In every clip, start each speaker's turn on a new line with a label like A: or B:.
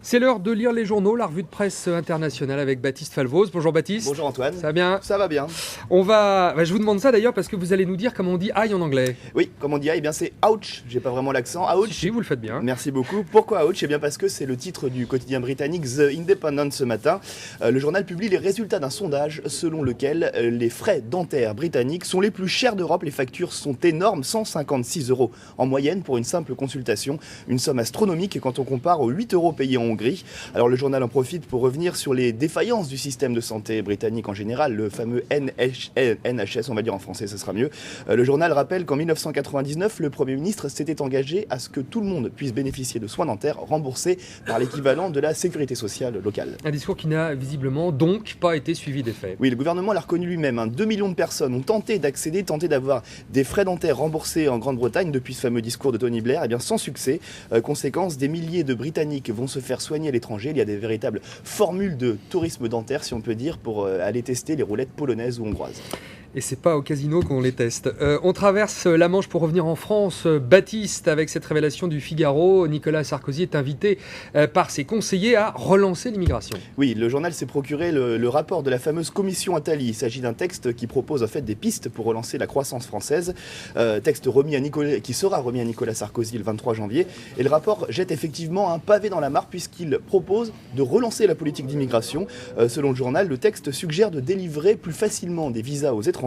A: C'est l'heure de lire les journaux, la revue de presse internationale avec Baptiste Falvoz. Bonjour Baptiste.
B: Bonjour Antoine.
A: Ça va bien?
B: Ça va bien.
A: Je vous demande ça d'ailleurs parce que vous allez nous dire comment on dit aïe en anglais.
B: Oui, comme on dit aïe, c'est ouch. J'ai pas vraiment l'accent. Ouch.
A: Si, vous le faites bien.
B: Merci beaucoup. Pourquoi ouch? Bien parce que c'est le titre du quotidien britannique The Independent ce matin. Le journal publie les résultats d'un sondage selon lequel les frais dentaires britanniques sont les plus chers d'Europe. Les factures sont énormes, 156 € en moyenne pour une simple consultation. Une somme astronomique quand on compare aux 8 € payés en Hongrie. Alors le journal en profite pour revenir sur les défaillances du système de santé britannique en général, le fameux NHS, on va dire en français, ça sera mieux. Le journal rappelle qu'en 1999, le Premier ministre s'était engagé à ce que tout le monde puisse bénéficier de soins dentaires remboursés par l'équivalent de la sécurité sociale locale.
A: Un discours qui n'a visiblement donc pas été suivi des faits.
B: Oui, le gouvernement l'a reconnu lui-même. 2 millions de personnes ont tenté d'avoir des frais dentaires remboursés en Grande-Bretagne depuis ce fameux discours de Tony Blair, sans succès. Conséquence, des milliers de Britanniques vont se faire soigner à l'étranger. Il y a des véritables formules de tourisme dentaire, si on peut dire, pour aller tester les roulettes polonaises ou hongroises.
A: Et c'est pas au casino qu'on les teste. On traverse la Manche pour revenir en France. Baptiste, avec cette révélation du Figaro, Nicolas Sarkozy est invité par ses conseillers à relancer l'immigration.
B: Oui, le journal s'est procuré le rapport de la fameuse commission Attali. Il s'agit d'un texte qui propose en fait des pistes pour relancer la croissance française. Texte qui sera remis à Nicolas Sarkozy le 23 janvier. Et le rapport jette effectivement un pavé dans la mare puisqu'il propose de relancer la politique d'immigration. Selon le journal, le texte suggère de délivrer plus facilement des visas aux étrangers,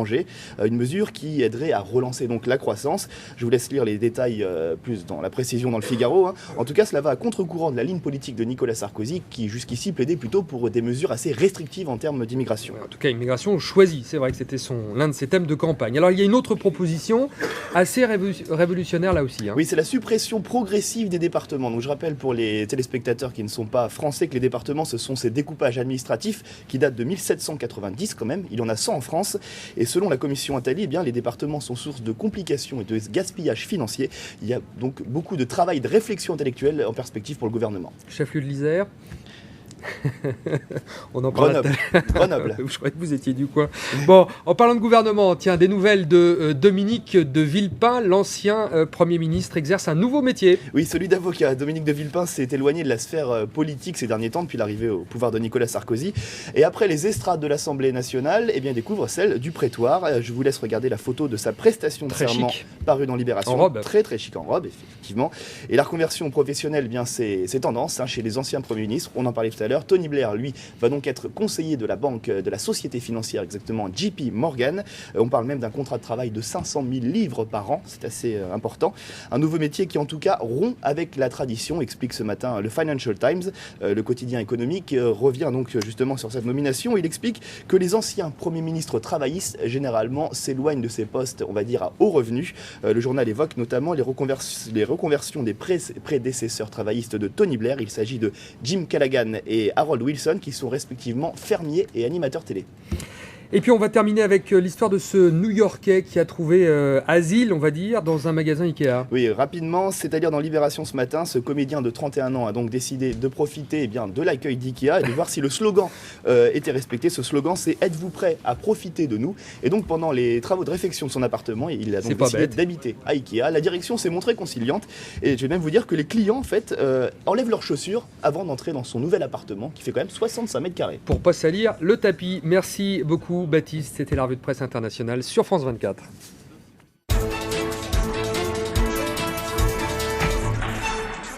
B: une mesure qui aiderait à relancer donc la croissance. Je vous laisse lire les détails plus dans la précision dans le Figaro. En tout cas, cela va à contre-courant de la ligne politique de Nicolas Sarkozy qui jusqu'ici plaidait plutôt pour des mesures assez restrictives en termes d'immigration.
A: En tout cas, immigration choisie, c'est vrai que c'était l'un de ses thèmes de campagne. Alors il y a une autre proposition assez révolutionnaire là aussi.
B: Oui, c'est la suppression progressive des départements. Donc je rappelle pour les téléspectateurs qui ne sont pas français que les départements, ce sont ces découpages administratifs qui datent de 1790 quand même. Il y en a 100 en France. Et selon la commission Attali, les départements sont source de complications et de gaspillage financier. Il y a donc beaucoup de travail, de réflexion intellectuelle en perspective pour le gouvernement.
A: Chef-lieu de l'Isère. On en
B: parle. Grenoble.
A: Je croyais que vous étiez du coin. Bon, en parlant de gouvernement, tiens, des nouvelles de Dominique de Villepin, l'ancien Premier ministre, exerce un nouveau métier.
B: Oui, celui d'avocat. Dominique de Villepin s'est éloigné de la sphère politique ces derniers temps depuis l'arrivée au pouvoir de Nicolas Sarkozy. Et après les estrades de l'Assemblée nationale, découvre celle du prétoire. Je vous laisse regarder la photo de sa prestation de serment parue dans Libération.
A: En robe.
B: Très très chic en robe, effectivement. Et la reconversion professionnelle, c'est tendance chez les anciens premiers ministres. On en parlait tout à l'heure. Tony Blair, lui, va donc être conseiller de la banque, de la société financière, exactement, JP Morgan. On parle même d'un contrat de travail de 500 000 livres par an, c'est assez important. Un nouveau métier qui, en tout cas, rompt avec la tradition, explique ce matin le Financial Times. Le quotidien économique revient donc justement sur cette nomination. Il explique que les anciens premiers ministres travaillistes, généralement, s'éloignent de ces postes, on va dire, à haut revenu. Le journal évoque notamment les reconversions des prédécesseurs travaillistes de Tony Blair. Il s'agit de Jim Callaghan et Harold Wilson, qui sont respectivement fermiers et animateurs télé.
A: Et puis on va terminer avec l'histoire de ce New-Yorkais qui a trouvé asile, on va dire, dans un magasin Ikea.
B: Oui, rapidement, c'est-à-dire dans Libération ce matin, ce comédien de 31 ans a donc décidé de profiter de l'accueil d'Ikea et de voir si le slogan était respecté. Ce slogan, c'est « Êtes-vous prêt à profiter de nous ?» Et donc pendant les travaux de réfection de son appartement, il a donc décidé d'habiter à Ikea. La direction s'est montrée conciliante et je vais même vous dire que les clients en fait enlèvent leurs chaussures avant d'entrer dans son nouvel appartement qui fait quand même 65 mètres carrés.
A: Pour pas salir le tapis. Merci beaucoup Baptiste, c'était la revue de presse internationale sur France 24.